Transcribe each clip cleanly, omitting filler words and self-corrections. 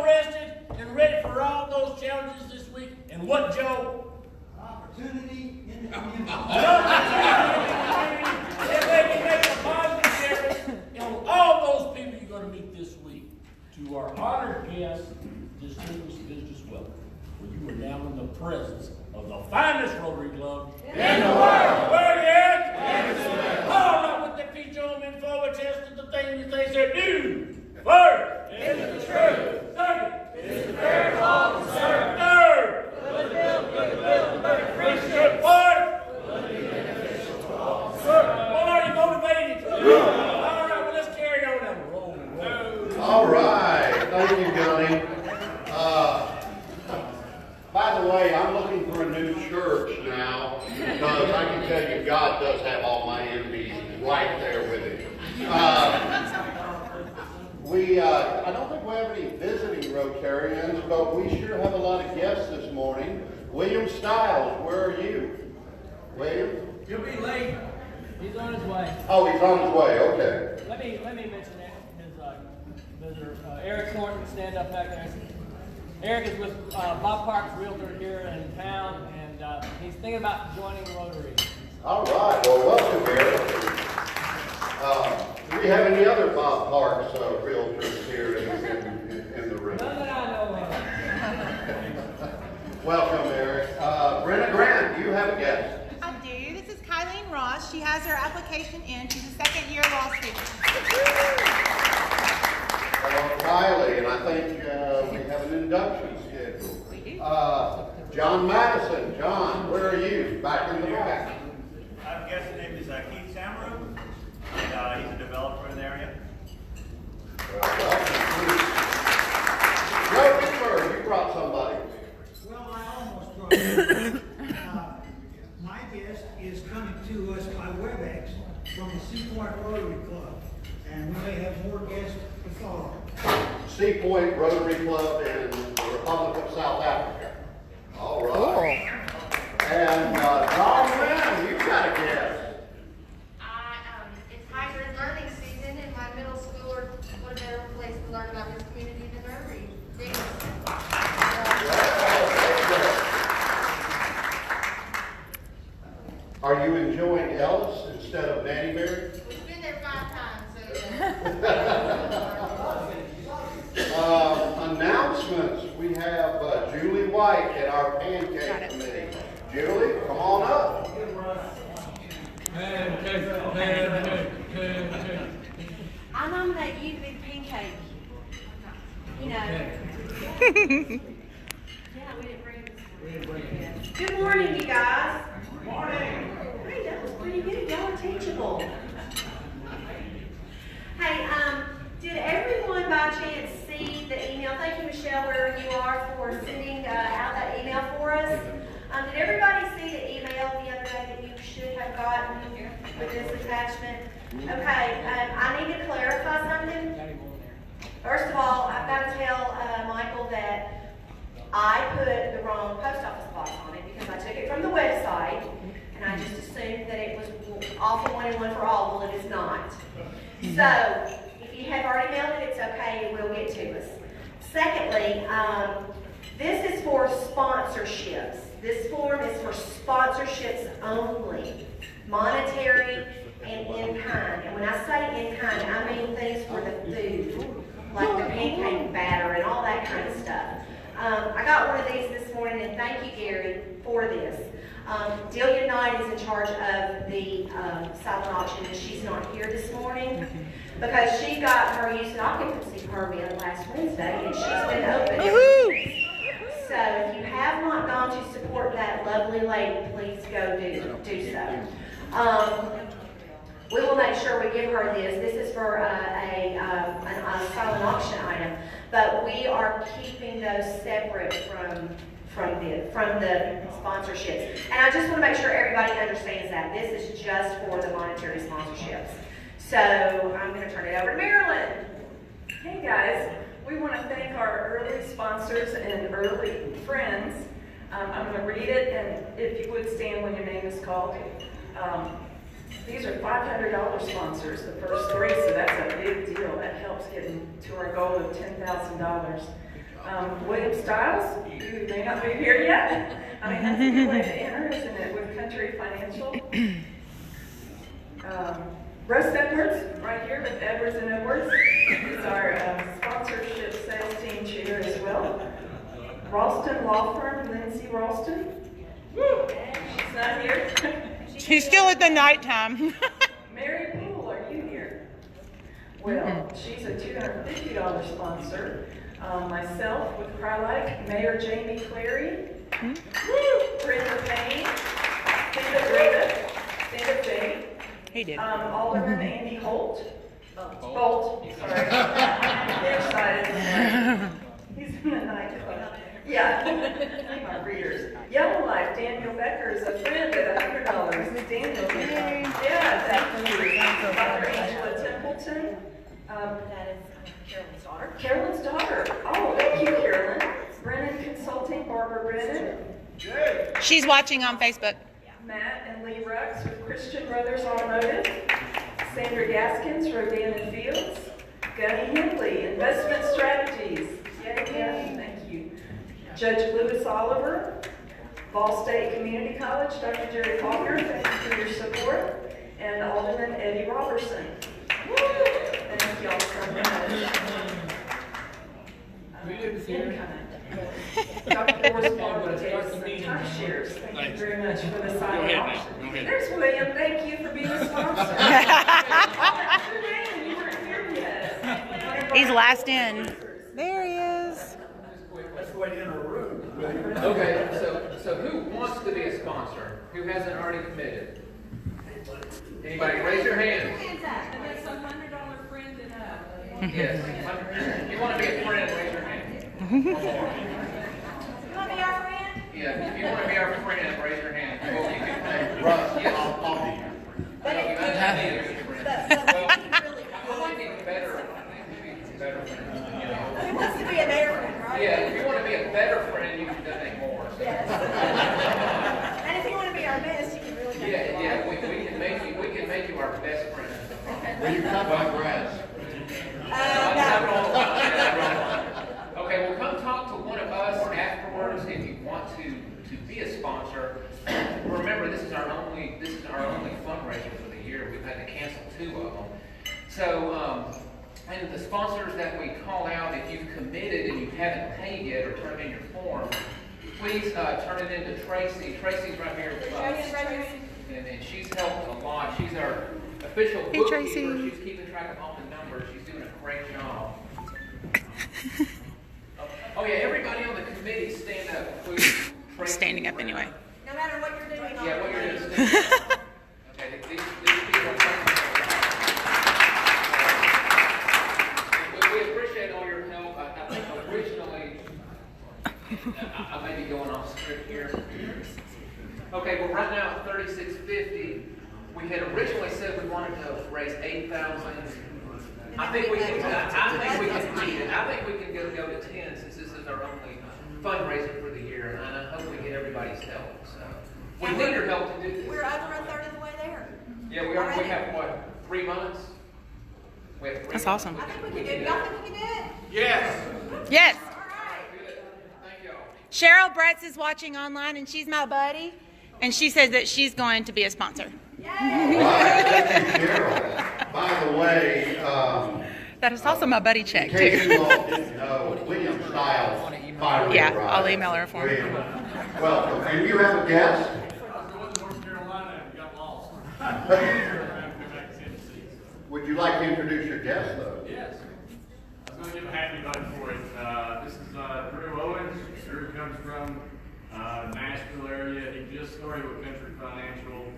rested and ready for all those challenges this week. And what, Joe? Opportunity in the community. If they can make a positive difference on all those people you're going to meet this week. To our honored guests, distinguished visitors, welcome. For you are now in the presence of the finest Rotary Club in the world. Where yet? Hendersonville. All right, with the feet on in forward chest to the thing you think they do. First is the truth. Second is the fair law to serve. Third, good bill, good friendship. Fourth, will be beneficial to all. Well, are you motivated? All right, well, let's carry on and roll. All right, thank you, Johnny. By the way, I'm looking for a new church now, because I can tell you God does have all my envy right there with him. I don't think we have any visiting Rotarians, but we sure have a lot of guests this morning. William Stiles, where are you? William? He'll be late. He's on his way. Oh, he's on his way, okay. Let me mention his visitor, Eric Thornton, stand up back there. Eric is with Bob Parks, Realtor here in town, and he's thinking about joining Rotary. All right, well, welcome, Eric. Do we have any other Bob Parks realtors here in the room? None that I know of. Welcome, Eric. Brenna Grant, you have a guest. I do. This is Kylene Ross. She has her application in. She's a second-year law student. Kylie, and I think we have an induction scheduled. We do. John Madison. John, where are you? Back in the back. Our guest's name is Keith Samaru, and he's a developer in the area. Joe Beaver, you brought somebody. Well, I almost brought it. My guest is coming to us by WebEx from the Seaport Rotary Club, and we may have more guests to follow. Sea Point Rotary Club in the Republic of South Africa. All right. Cool. And John Lamb, you've got a guest. It's hybrid learning season, and my middle schooler, what a better place to learn about this community than Rotary. Are you enjoying Ellis instead of Nannyberry? We've been there 5 times, so Announcements. We have Julie White at our pancake committee. Julie, come on up. I nominate you to be the pancake. You know. Yeah, we didn't bring this. Good morning, you guys. Good morning. Hey, that was pretty good. Y'all are teachable. Hey, did everyone by chance see the email? Thank you, Michelle, wherever you are, for sending out that email for us. Did everybody see the email the other day that you should have gotten with this attachment? Okay, I need to clarify something. First of all, I've got to tell Michael that I put the wrong post office box on it because I took it from the website and I just assumed that it was all for one and one for all. Well, it is not. So, if you have already mailed it, it's okay, it will get to us. Secondly, this is for sponsorships. This form is for sponsorships only, monetary and in kind. And when I say in kind, I mean things for the food, like the pancake batter and all that kind of stuff. I got one of these this morning, and thank you, Gary, for this. Delia Knight is in charge of the silent auction, and she's not here this morning because she got her use and occupancy permit last Wednesday, and she's been open ever since. So if you have not gone to support that lovely lady, please go do so. We will make sure we give her this. This is for a silent auction item, but we are keeping those separate from the sponsorships. And I just want to make sure everybody understands that this is just for the monetary sponsorships. So I'm going to turn it over to Marilyn. Hey guys, we want to thank our early sponsors and early friends. I'm going to read it, and if you would stand when your name is called. These are $500 sponsors, the first 3, so that's a big deal. That helps get to our goal of $10,000. William Stiles, you may not be here yet. I mean, that's a good way to enter, isn't it, with Country Financial. Russ Edwards, right here with Edwards and Edwards, is our sponsorship sales team chair as well. Ralston Law Firm, Lindsay Ralston. Woo! She's not here. She's still at the nighttime. Mary Poole, are you here? Well, she's a $250 sponsor. Myself with Crylike, Mayor Jamie Clary, Brenda Payne, Stand Up Jamie. He did. Alderman Andy Bolt, sorry. They're excited. He's in the nightclub. Yeah. My readers. Yellow Life, Daniel Becker is a friend at $100. Daniel. Yeah, thank you. Dr. Angela Templeton. That is Carolyn's daughter. Carolyn's daughter. Oh, thank you, Carolyn. Brennan Consulting, Barbara Brennan. She's watching on Facebook. Matt and Lee Rux with Christian Brothers Automotive. Sandra Gaskins, Rodan and Fields. Gunny Hindley, Investment Strategies. Yay, thank you. Judge Lewis Oliver, Ball State Community College, Dr. Jerry Faulkner, thank you for your support. And Alderman Eddie Robertson. Woo! Thank y'all so much. Dr. Boris Barber gave us some timeshares. Thank you very much for the sign off. There's William. Thank you for being a sponsor. You weren't here yet. He's last in. There he is. That's the way to enter a room. Okay, so who wants to be a sponsor? Who hasn't already committed? Anybody? Raise your hand. That's a $100 friend and up. Yes. If you want to be a friend, raise your hand. You want to be our friend? Yeah, if you want to be our friend, raise your hand. Well, you can pay. Russ, Yes. I'll be here. But if You have to be a friend. Well, I might be better. I think maybe better friend. You know. He wants to be a bear friend, right? Yeah, if you want to be a better friend, you can donate more. So. Yes. And if you want to be our best, you can really donate more. Yeah, we can make you our best friend. Will you cut my grass? No. Okay, well, come talk to one of us afterwards if you want to be a sponsor. Remember, this is our only fundraiser for the year. We've had to cancel 2 of them. So, and the sponsors that we call out, if you've committed and you haven't paid yet or turned in your form, please turn it in to Tracy. Tracy's right here with us, and she's helped a lot. She's our official bookkeeper. Tracy. She's keeping track of all the numbers. She's doing a great job. Oh yeah, everybody on the committee stand up, please. Standing up anyway. No matter what you're doing. Yeah, what you're doing. Stand up. Okay, these people are talking. We appreciate all your help. I think originally, I may be going off script here. Okay, well right now at $36.50, we had originally said we wanted to raise $8,000. I think we can beat it. I think we can go to 10 since this is our only fundraiser for the year, and I hope we get everybody's help. So we need your help to do this. We're over a third of the way there. Yeah, we are. We have what, 3 months? We have 3 That's months. awesome. I think we can do it. Y'all think we can do it? Yes. Yes. All right. Good. Thank y'all. Cheryl Bretz is watching online, and she's my buddy, and she says that she's going to be a sponsor. Right, thank you, Cheryl. By the way, That is also my buddy in check, case too. you all didn't know, William Stiles finally Yeah, arrived. I'll email her for him. William, welcome. And you have a guest? Would you like to introduce your guest, though? Yes. I was going to give a happy button for it. This is Drew Owens. Drew comes from Nashville area. He just started with Country Financial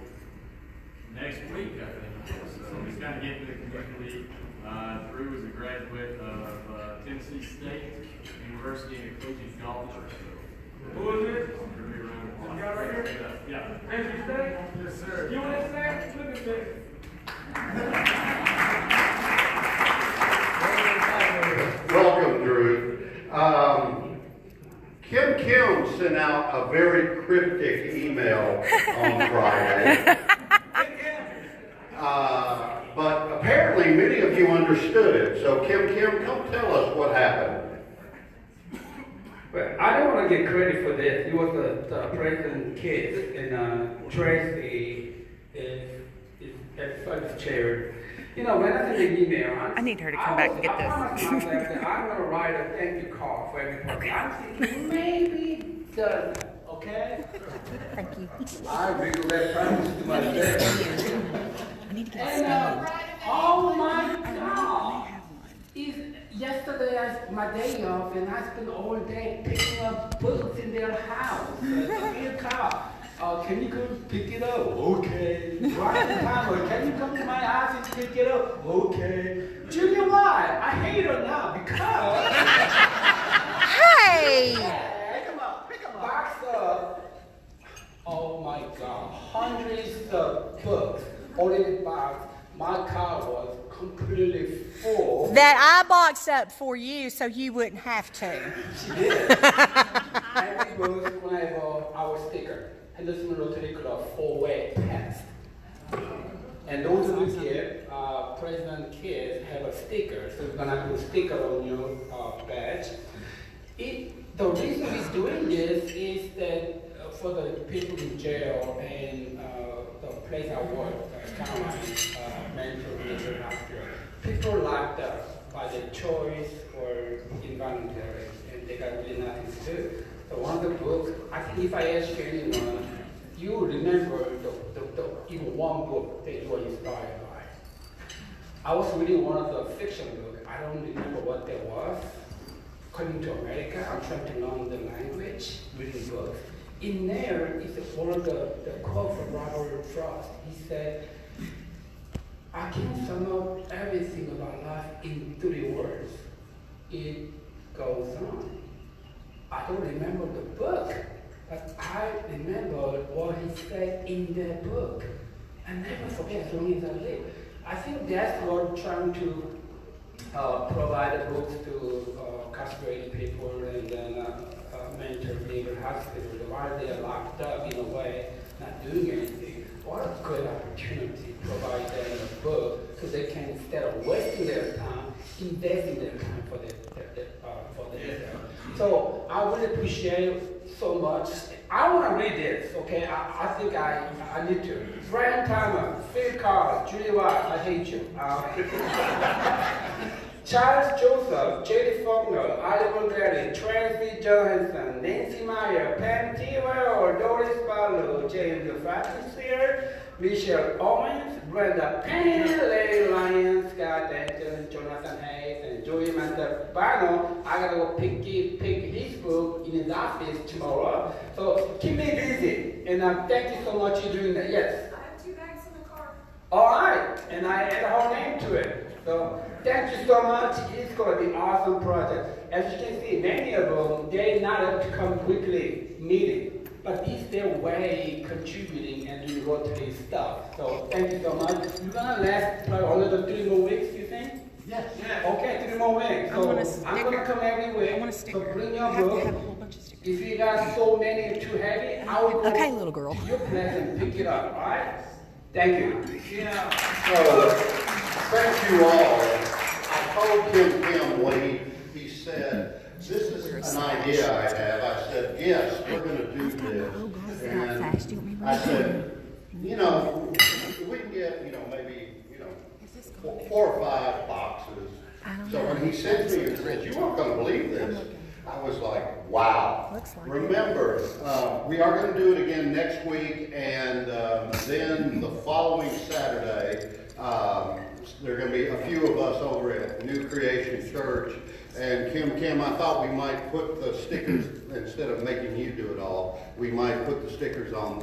next week, I think. So he's kind of getting to the community. Drew is a graduate of Tennessee State University and a coaching golfer. Who is it? You got right here? Yeah. Tennessee State? Yes, sir. You want to say? Look at this. Welcome, Drew. Kim sent out a very cryptic email on Friday. But apparently many of you understood it. So Kim, come tell us what happened. Well, I don't want to get credit for this. It was the president's kids, and Tracy is at chair. You know, when I send an email, I need her to come back and get this. I'm going to write a thank you card for every person. I'm thinking maybe done, okay? Thank you. I read that promise to myself. I need to get And oh my God! Yesterday my day off, and I spent all day picking up books in their house. In a car. Can you come pick it up? Okay. Right in time. Can you come to my house and pick it up? Okay. Junior, why? I hate her now because. Hey! Yeah, come on, pick them up. Box up. Oh my God, hundreds of books already boxed. My car was completely full. That I boxed up for you so you wouldn't have to. She did. Every book when I have our sticker. Hendersonville Rotary Club 4-way passed. And those who here, President kids have a sticker, so you're gonna put a sticker on your badge. The reason we're doing this is that for the people in jail and the place I work, Caroline, mental mental hospital, people locked up by their choice or involuntary, and they got really nothing to do. So one of the books, I think if I ask anyone, you will remember even one book that you were inspired by. I was reading one of the fiction books. I don't remember what that was. Coming to America, I'm trying to learn the language, reading books. In there is one of the quote from Robert Frost. He said, I can sum up everything about life in 3 words. It goes on. I don't remember the book, but I remember what he said in that book. I never forget as long as I live. I think that's what trying to provide the books to incarcerated people and then mental Beaver hospital while they are locked up in a way, not doing anything. What a good opportunity to provide them a book so they can, instead of wasting their time, invest in their time for their So I really appreciate so much. I want to read this, okay? I think I need to. Brian Thomas, Phil Carr, Julie Watt, I hate you. Charles Joseph, J.D. Faulkner, Oliver Gary, Tracy Johansson, Nancy Meyer, Pam Tewell, Doris Barlow, James Francis Sear, Michelle Owens, Brenda Penn, Larry Lyons, Scott Denton, Jonathan Hayes, and Joey Mantabano. I gotta go pick his book in his office tomorrow. So keep me busy, and thank you so much for doing that. Yes. I have 2 bags in the car. All right, and I add her name to it. So thank you so much. It's going to be an awesome project. As you can see, many of them, they're not able to come weekly meeting, but it's their way contributing and doing Rotary stuff. So thank you so much. You're going to last probably another 3 more weeks, you think? Yes. Okay, 3 more weeks. So I'm going to come every week. So bring your book. If you got so many too heavy, I will go Okay, little girl. to your place and pick it up, all right? Thank you. Yeah. So, thank you all. I told Kim what he said, this is an idea I have. I said, yes, we're going to do this. And I said, you know, we can get, maybe, 4 or 5 boxes. So when he said to me and said, you aren't going to believe this, I was like, wow. Remember, we are going to do it again next week, and then the following Saturday, there are going to be a few of us over at New Creation Church. And Kim, I thought we might put the stickers, instead of making you do it all, we might put the stickers on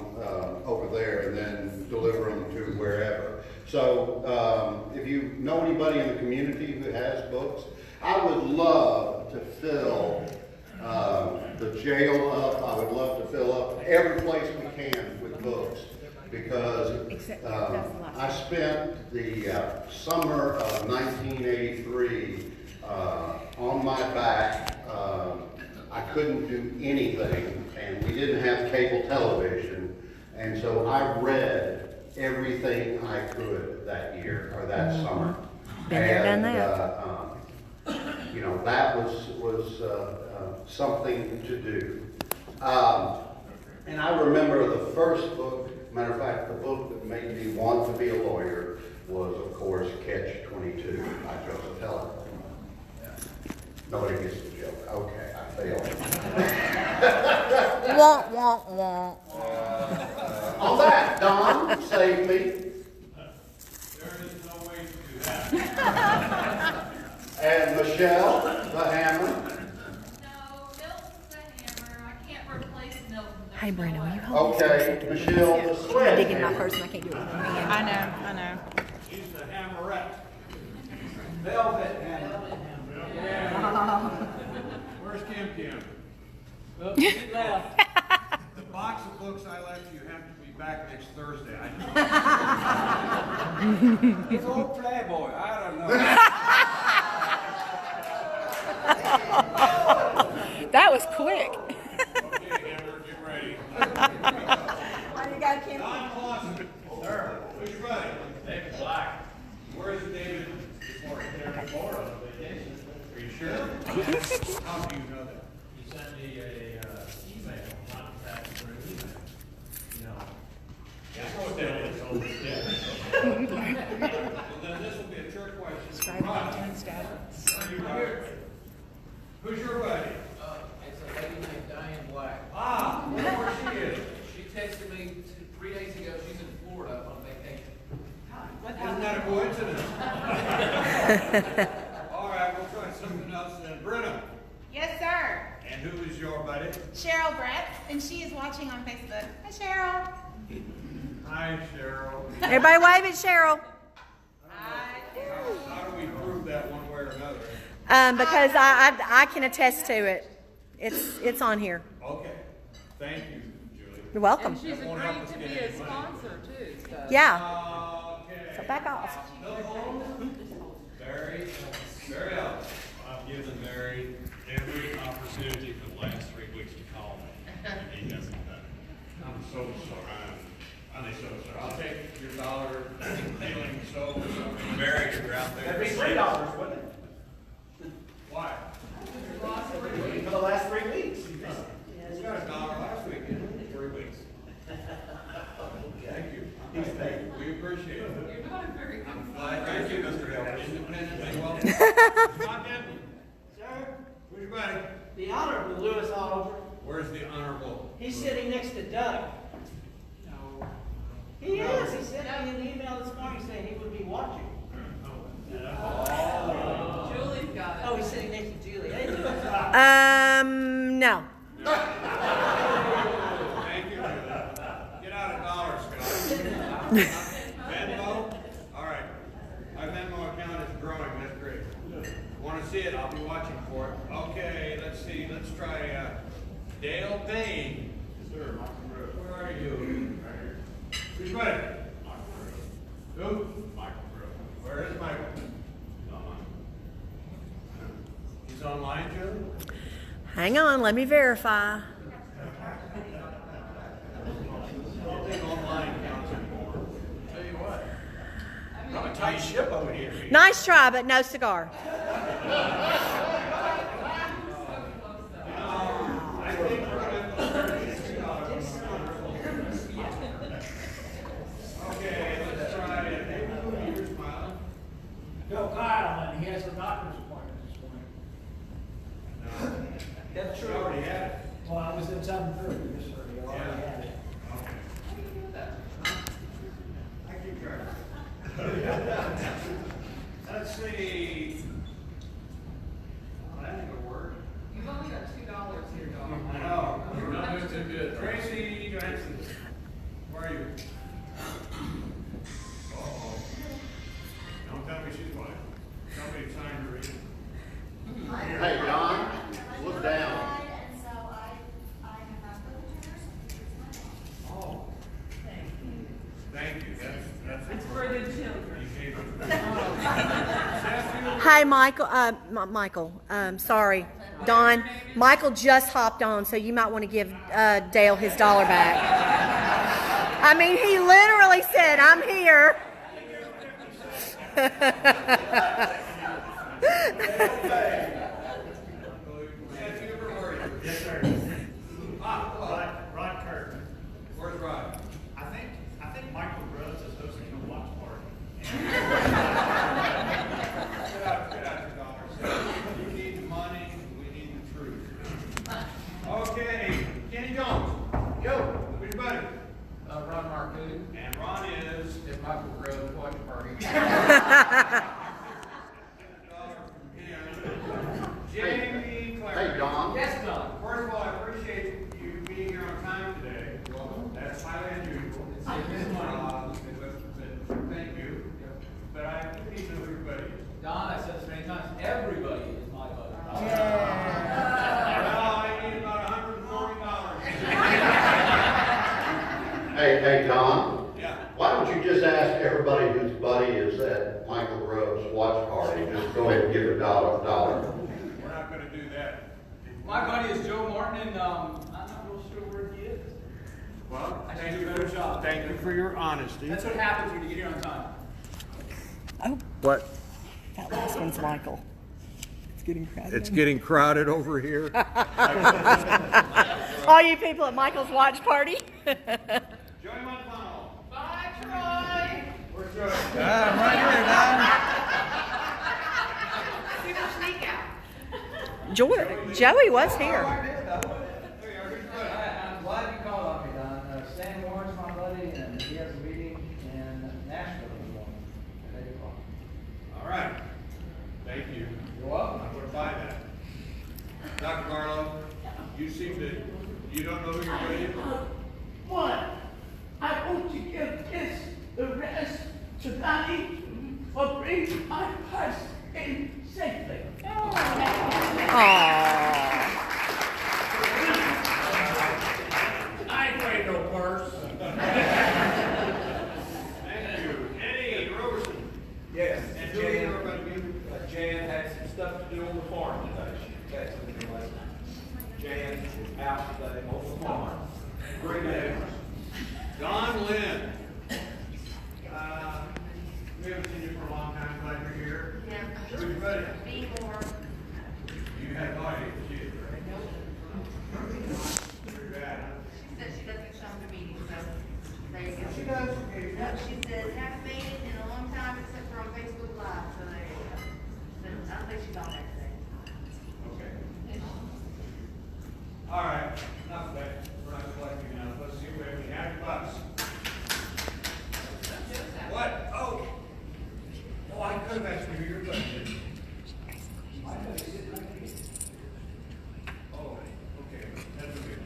over there and then deliver them to wherever. So if you know anybody in the community who has books, I would love to fill the jail up. I would love to fill up every place we can with books, because I spent the summer of 1983 on my back. I couldn't do anything, and we didn't have cable television, and so I read everything I could that year or that summer. Been there, done that. you know, that was something to do. And I remember the first book, matter of fact, the book that made me want to be a lawyer was, of course, Catch-22 by Joseph Heller. Nobody gets the joke. Okay, I failed. Wah, wah, wah. On that, Don, save me. There is no way to do that. And Michelle, the hammer. No, Milton's the hammer. I can't replace Milton. Hey, Brandon, will you hold this for a Okay, second? Michelle, the I'm sledgehammer. digging my purse and I can't do it with my hand. I know. She's the hammerette. Velvet hammer. Where's Kim Kim? Oh, he left. The box of books I left you have to be back next Thursday. He's an old playboy, I don't know. That was quick. Okay, Hammer, get ready. You got Kim? Don Clausen. Sir. Who's your buddy? David Black. Where is David this morning? They're in Florida on vacation. Are you sure? How do you know that? He sent me a email, contact for an email. You know. Yeah, go with that. Well, then this will be a trick question. Ron, who's your buddy? It's a lady named Diane Black. Ah, where she is. She texted me 3 days ago. She's in Florida on vacation. Isn't that a coincidence? All right, we'll try something else then. Brenna, Yes, sir. and who is your buddy? Cheryl Brett, and she is watching on Facebook. Hi, Cheryl. Hi, Cheryl. Everybody wave at Cheryl. How do we prove that one way or another? Because I can attest to it. It's on here. Okay. Thank you, Julie. You're welcome. That won't help us get any money. Yeah. Okay. So back off. Barry, Barry Ellis. I've given Barry every opportunity for the last 3 weeks to call me. He hasn't done it. I'm so sorry. I'm so sorry. I'll take your dollar healing soap or something. Barry, you're out there. That'd be $3, wouldn't it? Why? For the last 3 weeks. We got $1 last week, didn't we? 3 weeks. Thank you. He's paid. We appreciate it. You're not very good. I'm glad. Thank you, Mr. Ellis. Independently welcome. Condon, Sir, who's your buddy? the Honorable Louis Oliver, Where's the honorable? he's sitting next to Doug. No. He is. He sent me an email this morning saying he would be watching. Julie's got it. Oh, he's sitting next to Julie. Hey, Louis. No. Thank you, Julie. Get out $1, Scott. Venmo? All right. My Venmo account is growing. That's great. Want to see it? I'll be watching for it. Okay, let's see. Let's try Dale Payne. Sir, Michael Rose. Where are you? Right here. Who's buddy? Michael Rose. Who? Michael Rose. Where is Michael? He's online, Julie? Hang on, let me verify. I don't think online counts anymore. Tell you what. I'm a tight ship over here. Nice try, but no cigar. I think we're gonna Okay, let's try it. You're smiling. Bill Kyle, and he has a doctor's appointment this morning. That's You true. already had it. Well, I was at 7:30 this morning. I already had it. I keep track. Let's see. Oh, that ain't gonna work. You've only got $2 here, dog. I know. You're not doing too good. Tracy Johnson, where are you? Uh-oh. Don't tell me she's white. Somebody signed her in. Hey, Don, look down. Oh. Thank you. That's It's for the children. You gave her. Hey, Michael. Michael. Sorry, Don. Michael just hopped on, so you might want to give Dale his $1 back. I mean, he literally said, "I'm here." My buddy is Joe Martin, and I'm not real sure where he is. Well, I should do a better job. thank you for your honesty. That's what happens when you get here on time. Oh, What? that last one's Michael. It's getting crowded. It's getting crowded over here. All you people at Michael's watch party. Joey Montano. Bye, Troy. Where's Joey? Right here, Don. Super sneak out. Joey was here. I'm glad you called on me, Don. Stan Moore's my buddy, and he has a meeting in Nashville this morning at 8 o'clock. All right. Thank you. You're welcome. I'm going to buy that. Dr. Barlow, you seem to, you don't know who you're going to. One, I want to give this the rest to Donnie for bringing my purse in safely. I ain't wearing no purse. Thank you. Eddie Roberson. Yes, And and Jan, everybody give Jan had some stuff to do on the farm today. She texted me last night. Jan is out today on the farm. great day. Don Lynn. We haven't seen you for a long time. Glad you're here. Yeah. Where's your buddy? Beaver. You had no idea who she is, right? Pretty bad, huh? She said she doesn't come to meetings, so there you go. She does. No, she said, haven't made it in a long time except for on Facebook Live, so there you go. But I don't think she's on that today. Okay. All right, enough of that. We're not collecting now. Let's see if we have any happy bucks. What? Oh, I could have asked you who your buddy is. My buddy's sitting right here. Oh, okay, that's okay.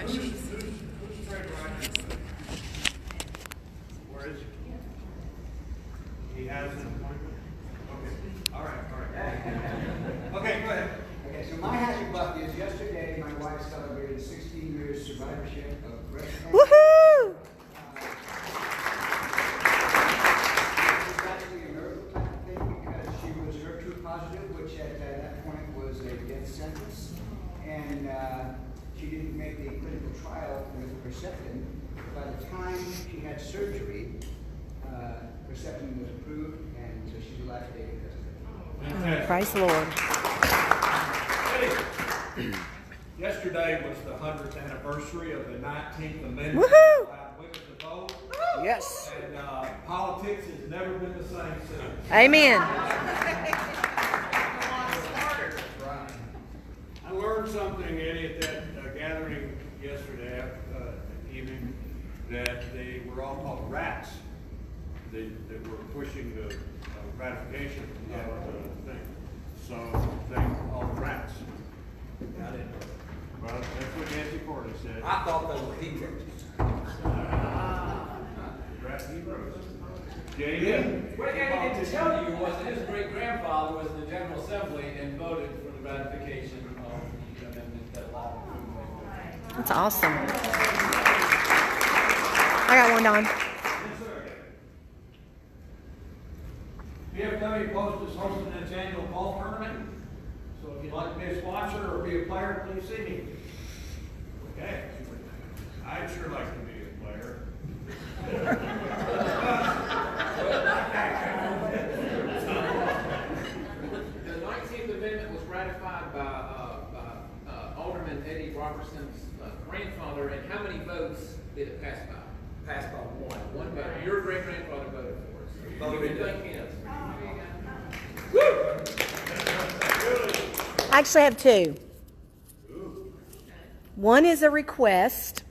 Who's Fred Rogers? Where is he? He has an appointment? Okay, all right. Okay, go ahead. Okay, so my happy buck is yesterday my wife celebrated 16 years survivorship of breast cancer. Woohoo! It was actually a miracle type of thing because she was HER2 positive, which at that point was a death sentence. And she didn't make the clinical trial with Herceptin. By the time she had surgery, Herceptin was approved, and so she's alive today because of it. Praise the Lord. Yesterday was the 100th anniversary of the 19th Amendment. Woohoo! Allowed women to vote. Yes. And politics has never been the same since. Amen. I learned something, Eddie, at that gathering yesterday evening, that they were all called rats. They were pushing the ratification of the thing. So they were called rats. I didn't know. Well, that's what Nancy Corley said. I thought they were heroes. Rat heroes. Yeah. Jamie? What Eddie didn't tell you was that his great-grandfather was in the General Assembly and voted for the ratification of the amendment that allowed him to make. That's awesome. I got one, Don. BFW Post is hosting its annual golf tournament. So if you'd like to be a sponsor or be a player, please see me. Okay. I'd sure like to be a player. The 19th Amendment was ratified by Alderman Eddie Robertson's grandfather, and how many votes did it pass by? Passed by one. One vote. Your great-grandfather voted for us. Voted. You can thank him. I actually have two. One is a request,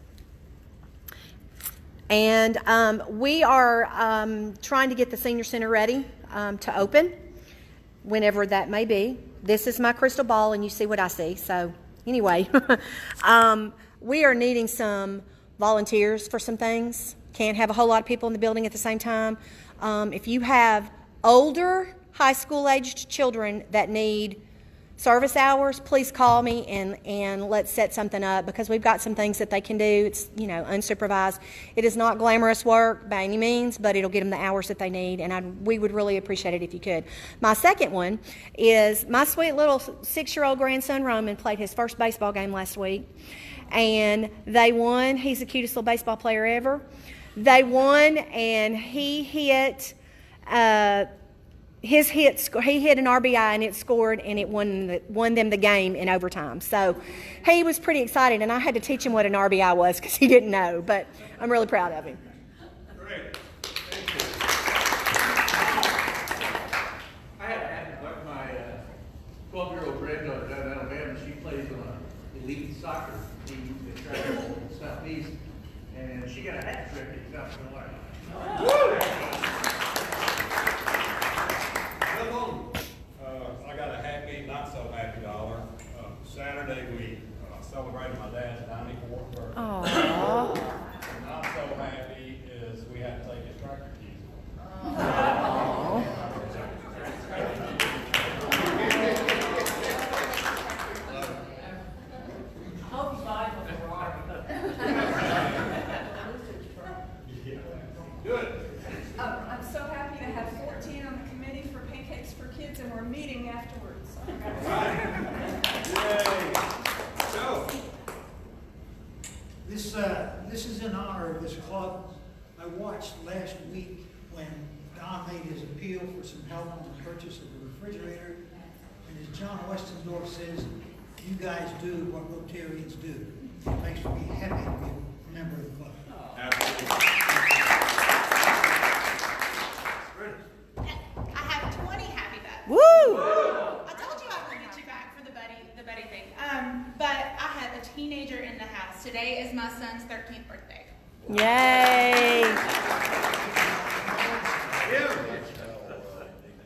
and we are trying to get the senior center ready to open whenever that may be. This is my crystal ball, and you see what I see. So anyway, we are needing some volunteers for some things. Can't have a whole lot of people in the building at the same time. If you have older high school aged children that need service hours, please call me and let's set something up, because we've got some things that they can do. It's, unsupervised. It is not glamorous work by any means, but it'll get them the hours that they need, and we would really appreciate it if you could. My second one is my sweet little 6-year-old grandson Roman played his first baseball game last week, and they won. He's the cutest little baseball player ever. They won, and he hit he hit an RBI and it scored, and it won them the game in overtime. So he was pretty excited, and I had to teach him what an RBI was because he didn't know, but I'm really proud of him. Great. I had my 12-year-old granddaughter down in Alabama. She plays on an elite soccer team that travels in the Southeast, and she got a hat trick in South Carolina. I got a happy, not so happy dollar. Saturday we celebrated my dad's 94th birthday. Aww. Not so happy is we had to take his tractor keys. Good. I'm so happy to have 14 on the committee for Pancakes for Kids, and we're meeting afterwards. Yay. So, This is in honor of this club. I watched last week when Don made his appeal for some help on the purchase of the refrigerator. And as John Westendorf says, you guys do what Rotarians do. It makes me happy to be a member of the club. absolutely. I have 20 happy bucks. Woo! I told you I would get you back for the buddy thing. But I have a teenager in the house. Today is my son's 13th birthday. Yay!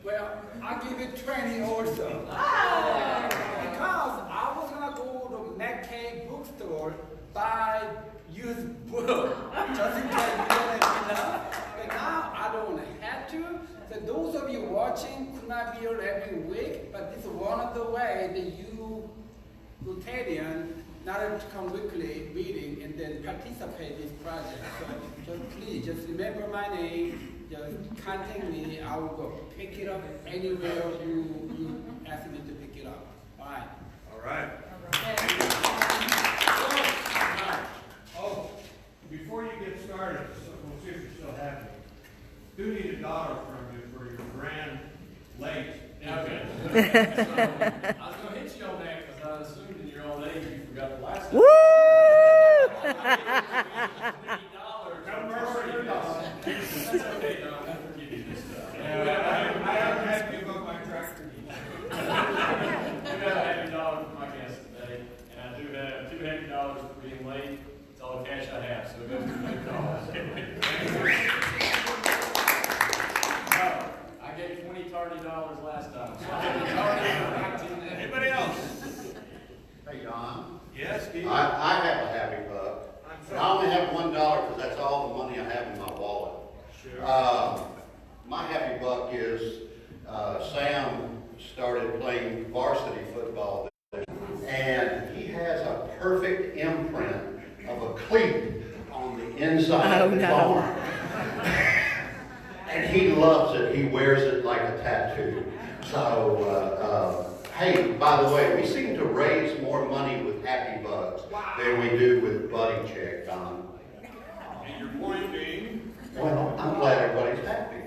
Well, I'll give you 20 also. Because I was gonna go to McKay bookstore, buy used book, just in case you don't have enough. But now I don't have to. So those of you watching could not be here every week, but this is one of the ways that you Rotarian not able to come weekly meeting and then participate in this project. So just please, just remember my name, just contact me, I will go pick it up anywhere you ask me to pick it up. All right. All right. Oh, before you get started, we'll see if you're still happy. Do need $1 from you for your grand late. Okay. So, I was going to hit you on that because I assumed in your old age you forgot the last time. Woo! No mercy, your dollar. That's okay, Don. I'll forgive you this time. I haven't had to give up my tractor. We got a happy dollar for my guest today, and I do have $2 happy dollars for being late. It's all the cash I have, so it goes to $2. No, I gave 20 tardy dollars last time. So I gave tardy 19 now. Anybody else? Hey, Don. Yes, Steve? I have a happy buck. And I only have $1 because that's all the money I have in my wallet. Sure. My happy buck is Sam started playing varsity football this year, and he has a perfect imprint of a cleat on the inside of the arm. And he loves it. He wears it like a tattoo. So, hey, by the way, we seem to raise more money with Happy Bucks than we do with Buddy Check, Don. And your point being? Well, I'm glad everybody's happy.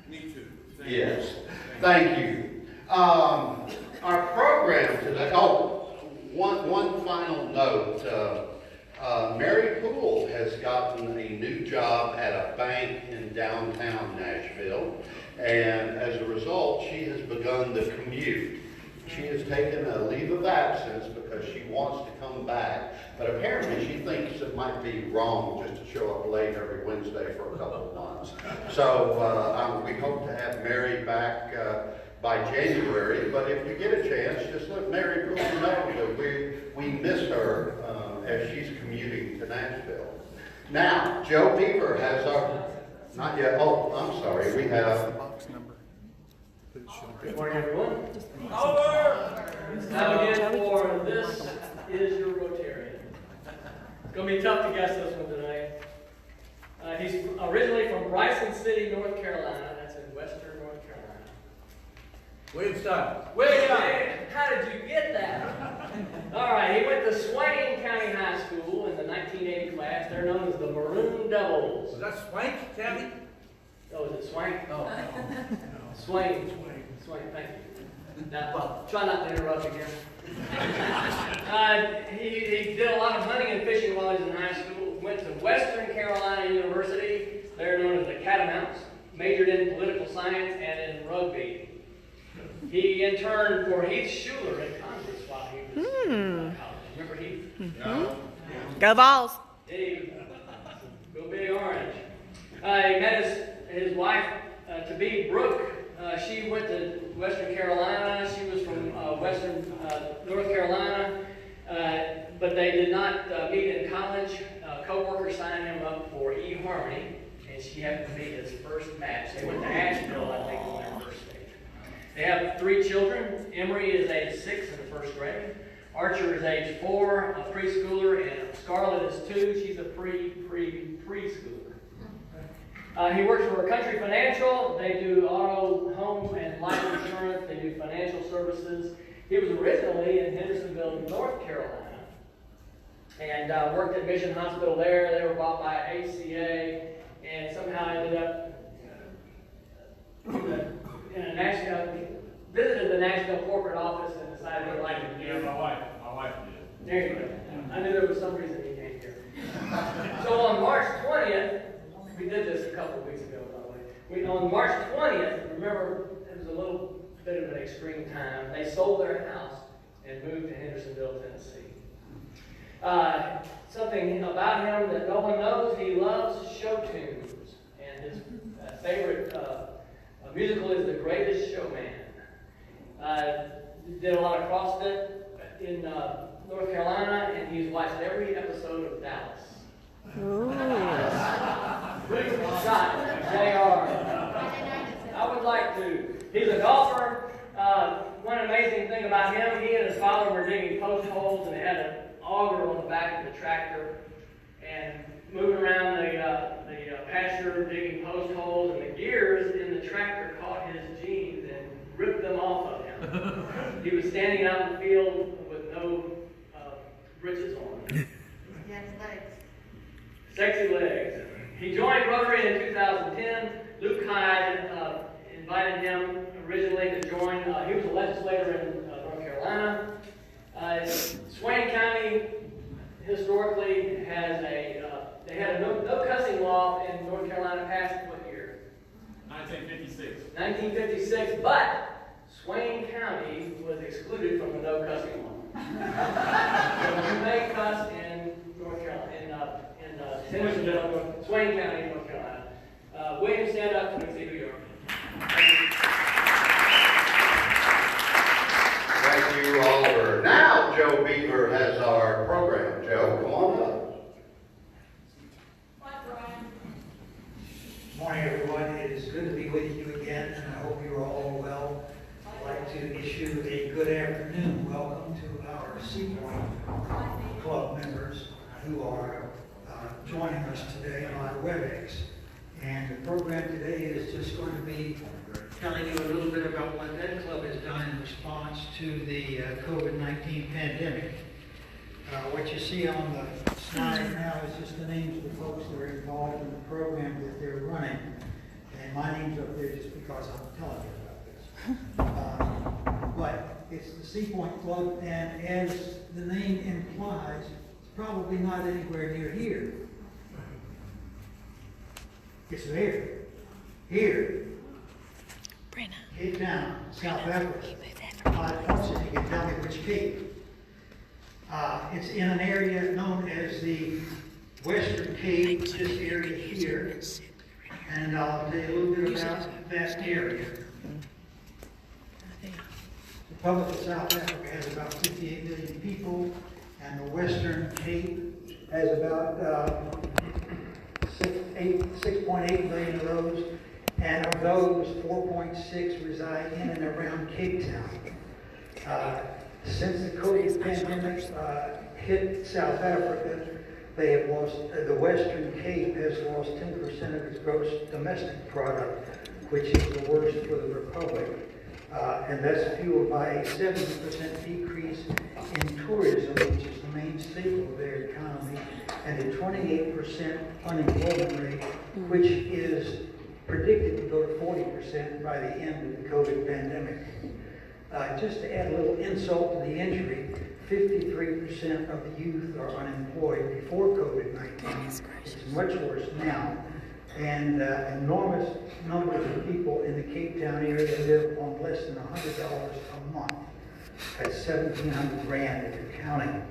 Me too. Yes. Thank you. Our program today, one final note. Mary Poole has gotten a new job at a bank in downtown Nashville, and as a result, she has begun the commute. She has taken a leave of absence because she wants to come back, but apparently she thinks it might be wrong just to show up late every Wednesday for a couple of months. So we hope to have Mary back by January, but if you get a chance, just let Mary Poole know that we miss her as she's commuting to Nashville. Now, Joe Beaver has our, not yet, oh, I'm sorry, we have. Good morning, everyone. Over! gonna be tough to guess this one today. He's originally from Bryson City, North Carolina. That's in western North Carolina. William Stein. William, how did you get that? All right, he went to Swain County High School in the 1980 class. They're known as the Maroon Devils. Was that Swank County? Oh, is it Swank? Oh. Swain, thank you. Now, try not to interrupt again. He did a lot of hunting and fishing while he was in high school. Went to Western Carolina University. They're known as the Catamounts. Majored in political science and in rugby. He interned for Heath Schuler in Congress while he was in college. Remember Heath? Mm-hmm. Go Balls. Hey, go Big Orange. He met his wife to be Brooke. She went to Western Carolina. She was from Western North Carolina, but they did not meet in college. A co-worker signed him up for eHarmony, and she happened to be his first match. They went to Asheville, I think, on their first date. They have 3 children. Emery is age 6 in the 1st grade. Archer is age 4, a preschooler, and Scarlett is 2. She's a preschooler. He works for Country Financial. They do auto, home, and life insurance. They do financial services. He was originally in Hendersonville, North Carolina, and worked at Mission Hospital there. They were bought by ACA, and somehow ended up visited the Nashville corporate office and decided he liked it. Yeah, my wife did. There you go. I knew there was some reason he came here. So on March 20th, we did this a couple of weeks ago, by the way. On March 20th, remember, it was a little bit of an extreme time. They sold their house and moved to Hendersonville, Tennessee. Something about him that no one knows, he loves show tunes. And his favorite musical is The Greatest Showman. Did a lot of CrossFit in North Carolina, and he's watched every episode of Dallas. Ooh. Shot, JR. I would like to. He's a golfer. One amazing thing about him, he and his father were digging post holes, and they had an auger on the back of the tractor, and moving around the pasture, digging post holes, and the gears in the tractor caught his jeans and ripped them off of him. He was standing out in the field with no breeches on. Yes, legs. Sexy legs. He joined Rotary in 2010. Luke Hyde invited him originally to join. He was a legislator in North Carolina. Swain County historically has they had a no cussing law in North Carolina passed what year? 1956. 1956, but Swain County was excluded from the no cussing law. So you may cuss in North Carolina, in Hendersonville, Swain County, North Carolina. William, stand up so we can see who you are. Thank you, Oliver. Now Joe Beaver has our program. Joe, come on up. Morning, everyone. It is good to be with you again, and I hope you're all well. I'd like to issue a good afternoon welcome to our Seapoint Club members who are joining us today on WebEx. And the program today is just going to be telling you a little bit about what that club has done in response to the COVID-19 pandemic. What you see on the slide now is just the names of the folks that are involved in the program that they're running. And my name's up there just because I'm telling you about this. But it's the Seapoint Club, and as the name implies, it's probably not anywhere near here. It's there. Here. Cape Town, South Africa. If you can tell me which Cape. It's in an area known as the Western Cape, this area here. And I'll tell you a little bit about that area. The Republic of South Africa has about 58 million people, and the Western Cape has about 6.8 million of those. And of those, 4.6 reside in and around Cape Town. Since the COVID pandemic hit South Africa, they have lost, the Western Cape has lost 10% of its gross domestic product, which is the worst for the Republic. And that's fueled by a 70% decrease in tourism, which is the main staple of their economy, and a 28% unemployment rate, which is predicted to go to 40% by the end of the COVID pandemic. Just to add a little insult to the injury, 53% of the youth are unemployed before COVID-19. It's much worse now. And enormous numbers of people in the Cape Town area live on less than $100 a month. That's 1,700 grand if you're counting.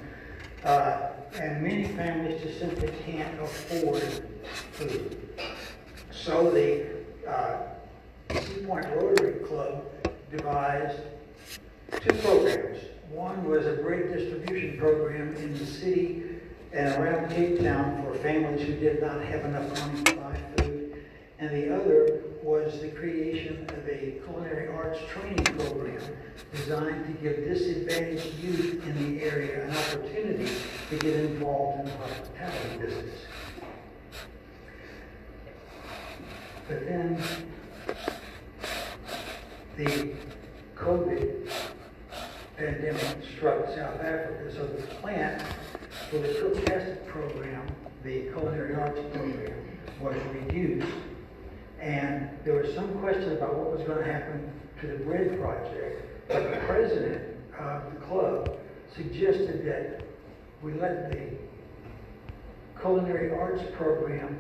And many families just simply can't afford food. So the Sea Point Rotary Club devised two programs. One was a bread distribution program in the city and around Cape Town for families who did not have enough money to buy food. And the other was the creation of a culinary arts training program designed to give disadvantaged youth in the area an opportunity to get involved in the hospitality business. But then the COVID pandemic struck South Africa, so the plant for the cook-tastic program, the culinary arts program, was reduced. And there was some question about what was going to happen to the bread project. But the president of the club suggested that we let the culinary arts program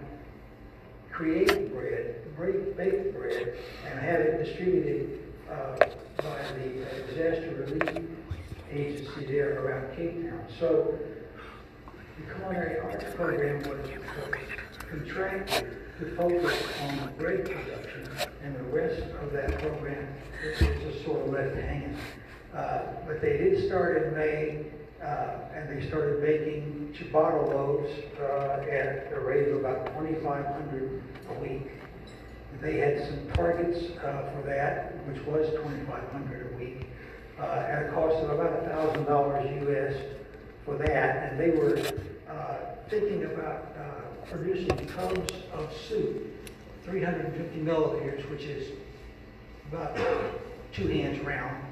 create the bread, bake the bread, and have it distributed by the disaster relief agency there around Cape Town. So the culinary arts program was contracted to focus on bread production, and the rest of that program was just sort of left hanging. But they did start in May, and they started baking ciabatta loaves at a rate of about 2,500 a week. They had some targets for that, which was 2,500 a week, at a cost of about $1,000 US for that. And they were thinking about producing tubs of soup, 350 milliliters, which is about 2 hands round,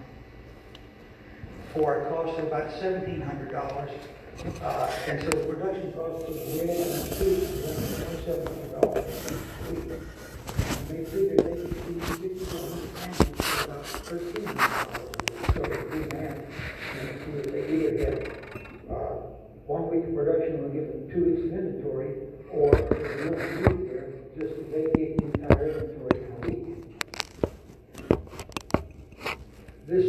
for a cost of about $1,700. And so the production cost of the bread and soup is $2,700 a week. They figured they could feed 50,000 families for about $1,300. So they had, and they either get 1 week of production will give them 2 weeks of inventory, or if they don't need there, just to vacate the entire inventory in a week. This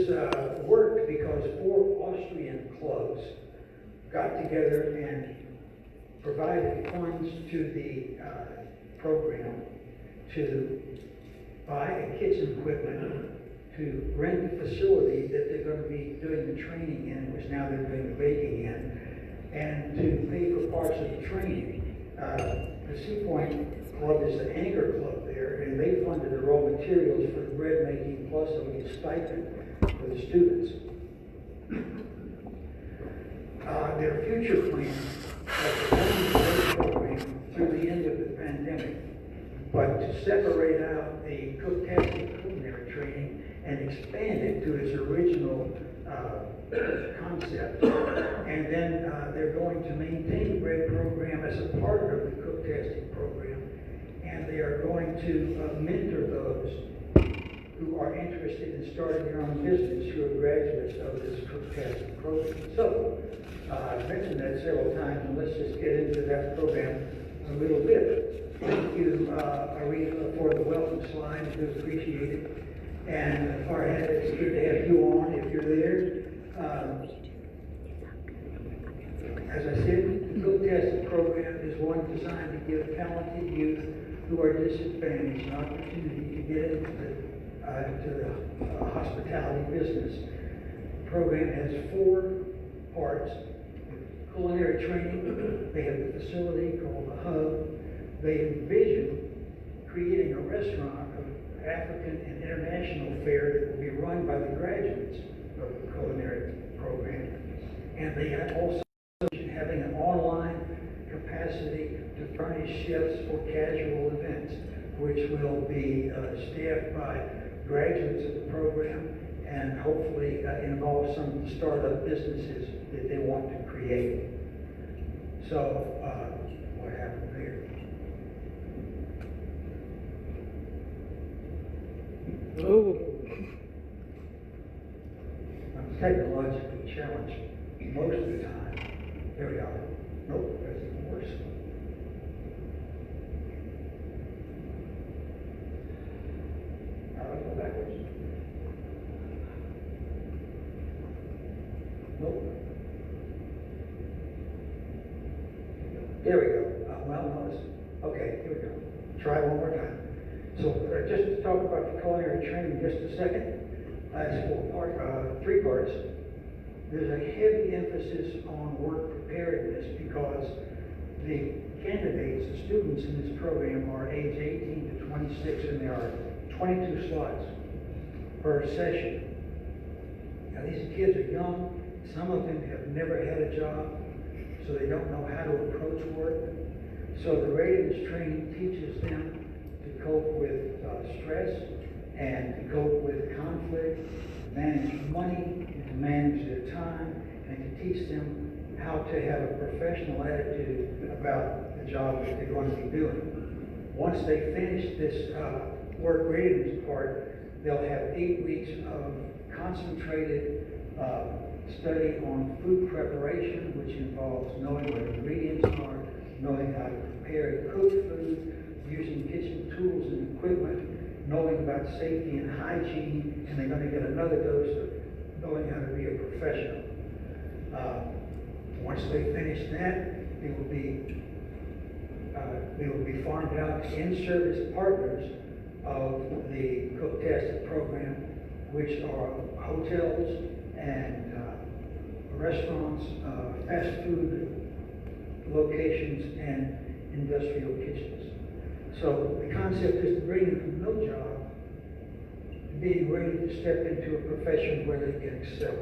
worked because 4 Austrian clubs got together and provided funds to the program to buy kitchen equipment, to rent the facility that they're going to be doing the training in, which now they're doing the baking in, and to pay for parts of the training. The Sea Point Club is the anchor club there, and they funded the raw materials for the bread making, plus a stipend for the students. Their future plan was to run the bread program through the end of the pandemic, but to separate out the cook-tastic culinary training and expand it to its original concept. And then they're going to maintain the bread program as a part of the cook-tastic program, and they are going to mentor those who are interested in starting their own business who are graduates of this cook-tastic program. So, I've mentioned that several times, and let's just get into that program a little bit. Thank you, Aretha, for the welcome slide. I do appreciate it. And Farhad, it's good to have you on if you're there. As I said, the cook-tastic program is one designed to give talented youth who are disadvantaged an opportunity to get into the hospitality business. The program has 4 parts. Culinary training, they have the facility called the Hub. They envision creating a restaurant of African and international fare that will be run by the graduates of the culinary program. And they have also having an online chefs for casual events, which will be staffed by graduates of the program and hopefully involve some of the startup businesses that they want to create. So, what happened there? Oh. I'm technologically challenged most of the time. There we are. Nope, that's even worse. Let's go backwards. Nope. There we go. Well, notice. Okay, here we go. Try one more time. So just to talk about the culinary training just a second. It's three parts. There's a heavy emphasis on work preparedness because the candidates, the students in this program are age 18 to 26, and there are 22 slots per session. Now these kids are young. Some of them have never had a job, so they don't know how to approach work. So the readiness training teaches them to cope with stress and to cope with conflict, to manage money, and to manage their time, and to teach them how to have a professional attitude about the job that they're going to be doing. Once they finish this work readiness part, they'll have 8 weeks of concentrated study on food preparation, which involves knowing what ingredients are, knowing how to prepare and cook food, using kitchen tools and equipment, knowing about safety and hygiene, and they're going to get another dose of knowing how to be a professional. Once they finish that, they will be farmed out to in-service partners of the Cook-Tastic program, which are hotels and restaurants, fast food locations, and industrial kitchens. So the concept is to bring them from no job to being ready to step into a profession where they can excel.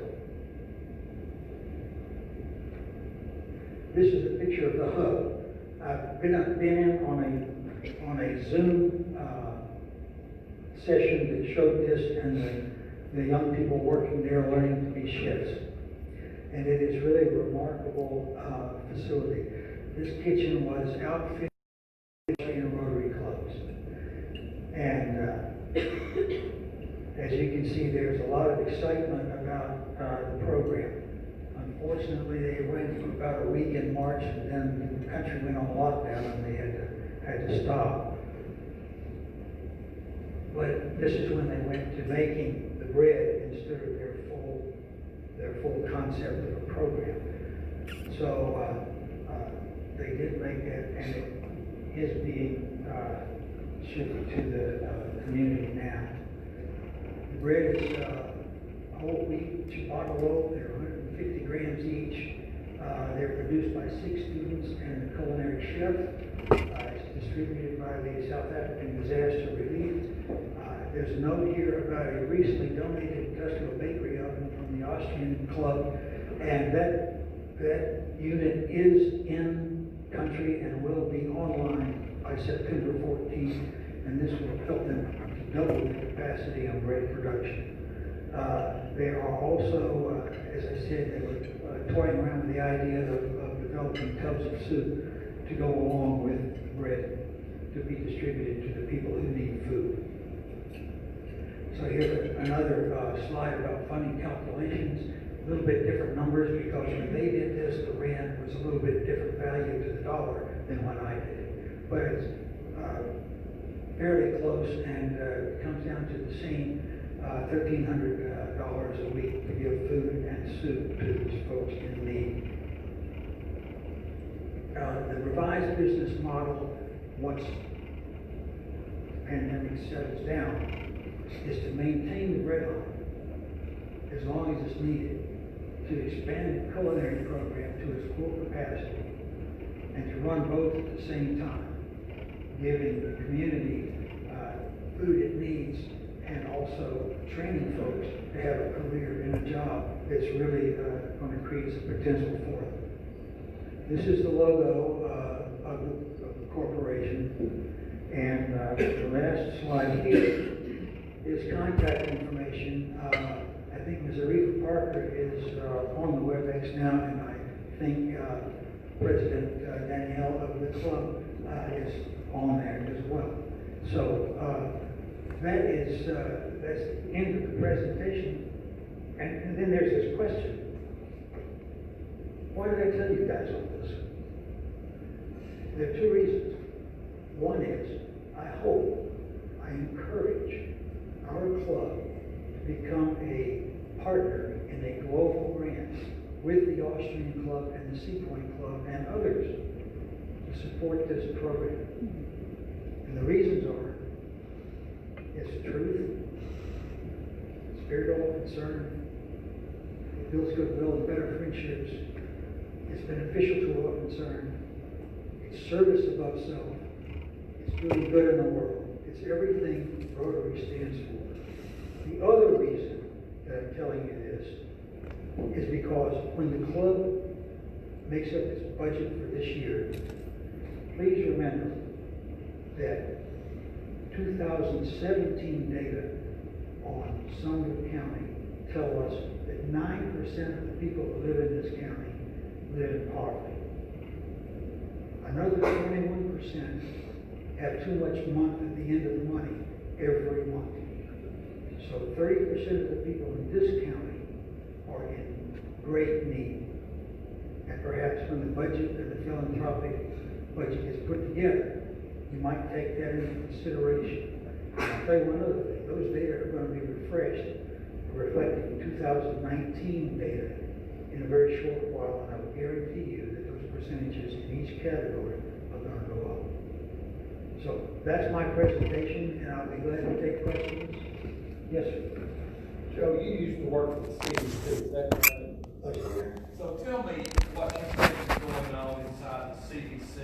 This is a picture of the hub. I've been in on a Zoom session that showed this, and the young people working there learning to be chefs. And it is really a remarkable facility. This kitchen was outfitted in Rotary clubs. And as you can see, there's a lot of excitement about the program. Unfortunately, they went for about a week in March, and then the country went on lockdown, and they had to stop. But this is when they went to making the bread instead of their full concept of a program. So they did make that, and it is being shipped to the community now. The bread is whole wheat ciabatta loaf. They're 150 grams each. They're produced by 6 students and the culinary chef. It's distributed by the South African Disaster Relief. There's a note here about a recently donated industrial bakery oven from the Austrian club, and that unit is in country and will be online by September 14th, and this will help them to double the capacity on bread production. They are also, as I said, they were toying around with the idea of developing tubs of soup to go along with bread to be distributed to the people who need food. So here's another slide about funding calculations. A little bit different numbers because when they did this, the rand was a little bit different value to the dollar than when I did it. But it's fairly close, and it comes down to the same $1,300 a week to give food and soup to these folks in need. The revised business model, once the pandemic settles down, is to maintain the bread line as long as it's needed, to expand the culinary program to its full capacity, and to run both at the same time, giving the community food it needs, and also training folks to have a career in a job that's really going to create some potential for them. This is the logo of the Corporation. And the last slide here is contact information. I think Ms. Aretha Parker is on the WebEx now, and I think President Danielle of the club is on there as well. So that's the end of the presentation. And then there's this question. Why did I tell you guys all this? There are two reasons. One is, I hope, I encourage our club to become a partner in a global grant with the Austrian Club and the Sea Point Club and others to support this program. And the reasons are, it's truth, spiritual concern, it builds goodwill and better friendships, it's beneficial to all concerned, it's service above self, it's doing good in the world, it's everything Rotary stands for. The other reason that I'm telling you this is because when the club makes up its budget for this year, please remember that 2017 data on Sumner County tell us that 9% of the people who live in this county live in poverty. Another 21% have too much month at the end of the money every month. So 30% of the people in this county are in great need. And perhaps when the budget and the philanthropic budget is put together, you might take that into consideration. And I'll tell you one other thing, those data are going to be refreshed, reflecting 2019 data in a very short while, and I will guarantee you that those percentages in each category are going to go up. So that's my presentation, and I'll be glad to take questions. Yes, sir. Joe, you used to work for the city too, is that correct? So tell me what you think is going on inside the CDC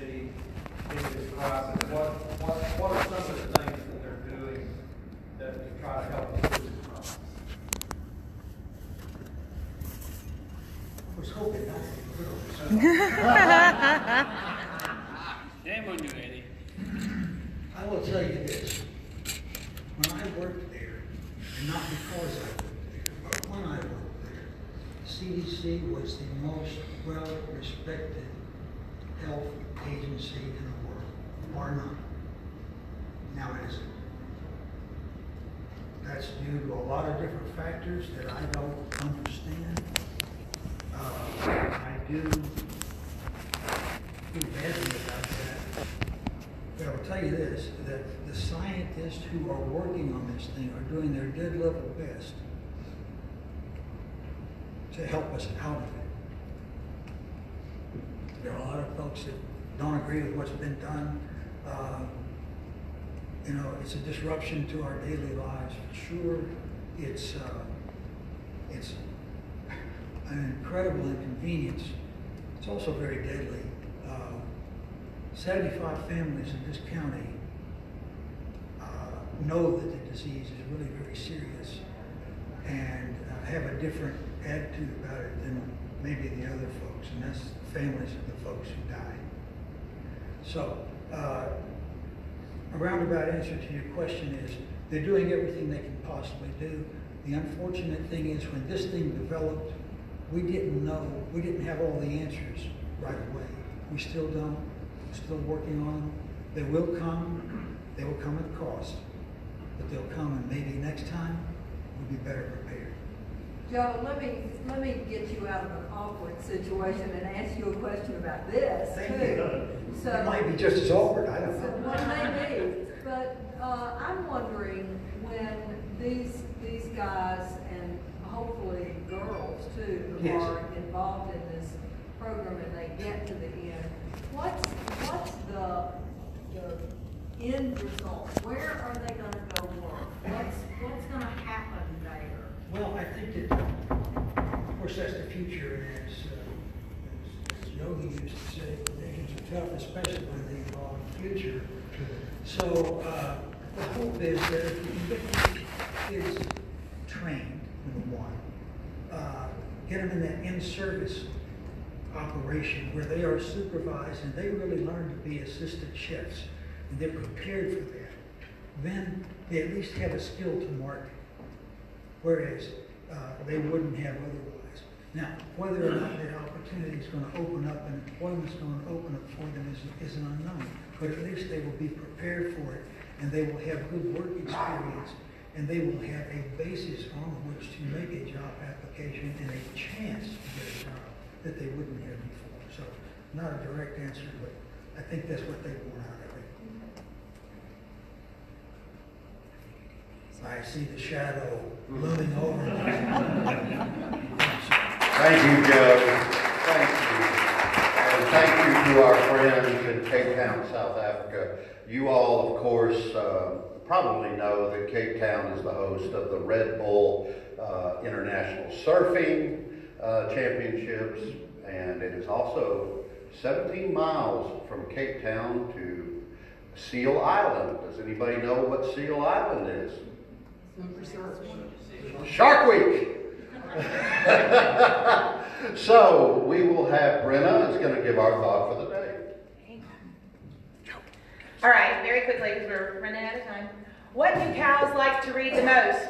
in this crisis. What are some of the things that they're doing that to try to help us through this crisis? I was hoping not Shame on you, Eddie. I will tell you this. When I worked there, and not because I worked there, but when I worked there, CDC was the most well-respected health agency in the world, bar none. Now it isn't. That's due to a lot of different factors that I don't understand. I do feel badly about that. But I will tell you this, that the scientists who are working on this thing are doing their dead level best to help us out of it. There are a lot of folks that don't agree with what's been done. You know, it's a disruption to our daily lives for sure. It's an incredible inconvenience. It's also very deadly. 75 families in this county know that the disease is really very serious and have a different attitude about it than maybe the other folks, and that's the families of the folks who died. So, a roundabout answer to your question is they're doing everything they can possibly do. The unfortunate thing is when this thing developed, we didn't know, we didn't have all the answers right away. We still don't. We're still working on them. They will come. They will come at a cost. But they'll come, and maybe next time we'll be better prepared. Joe, let me get you out of an awkward situation and ask you a question about this. Thank too. you. So, it might be just as awkward, I don't know. Well, maybe, but I'm wondering when these guys and hopefully girls too who Yes. are involved in this program and they get to the end, what's the end result? Where are they going to go work? What's going to happen there? Well, I think that, of course, that's the future, and as Yogi used to say, decisions are tough, especially when they involve the future. So the hope is that if we can get these kids trained, number one, get them in that in-service operation where they are supervised and they really learn to be assistant chefs and they're prepared for that, then they at least have a skill to market, whereas they wouldn't have otherwise. Now, whether or not that opportunity is going to open up and employment is going to open up for them is an unknown, but at least they will be prepared for it and they will have good work experience and they will have a basis on which to make a job application and a chance to get a job that they wouldn't have before. So, not a direct answer, but I think that's what they want out of it. I see the shadow looming over me. Thank you, Joe. Thank you. And thank you to our friends in Cape Town, South Africa. You all, of course, probably know that Cape Town is the host of the Red Bull International Surfing Championships, and it is also 17 miles from Cape Town to Seal Island. Does anybody know what Seal Island is? Shark Week! So, we will have Brenna is going to give our thought for the day. All right, very quickly because we're running out of time. What do cows like to read the most?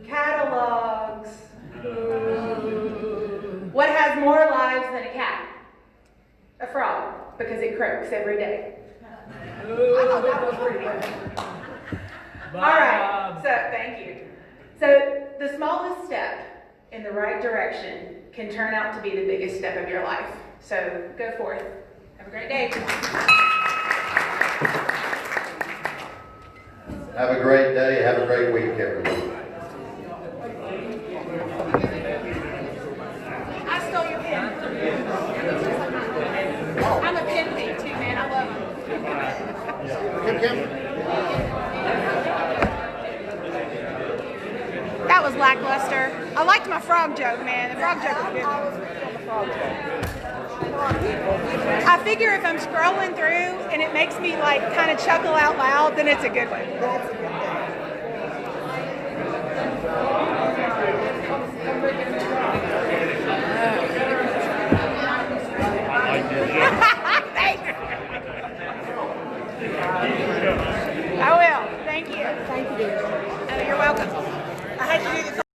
Catalogs. What has more lives than a cat? A frog, because it croaks every day. I thought that was pretty good. All right, so thank you. So the smallest step in the right direction can turn out to be the biggest step of your life. So go forth. Have a great day. Have a great day. Have a great week, everyone. I stole your pen. I'm a pen thief too, man. I love them. That was lackluster. I liked my frog joke, man. The frog joke was good. I figure if I'm scrolling through and it makes me like kind of chuckle out loud, then it's a good one.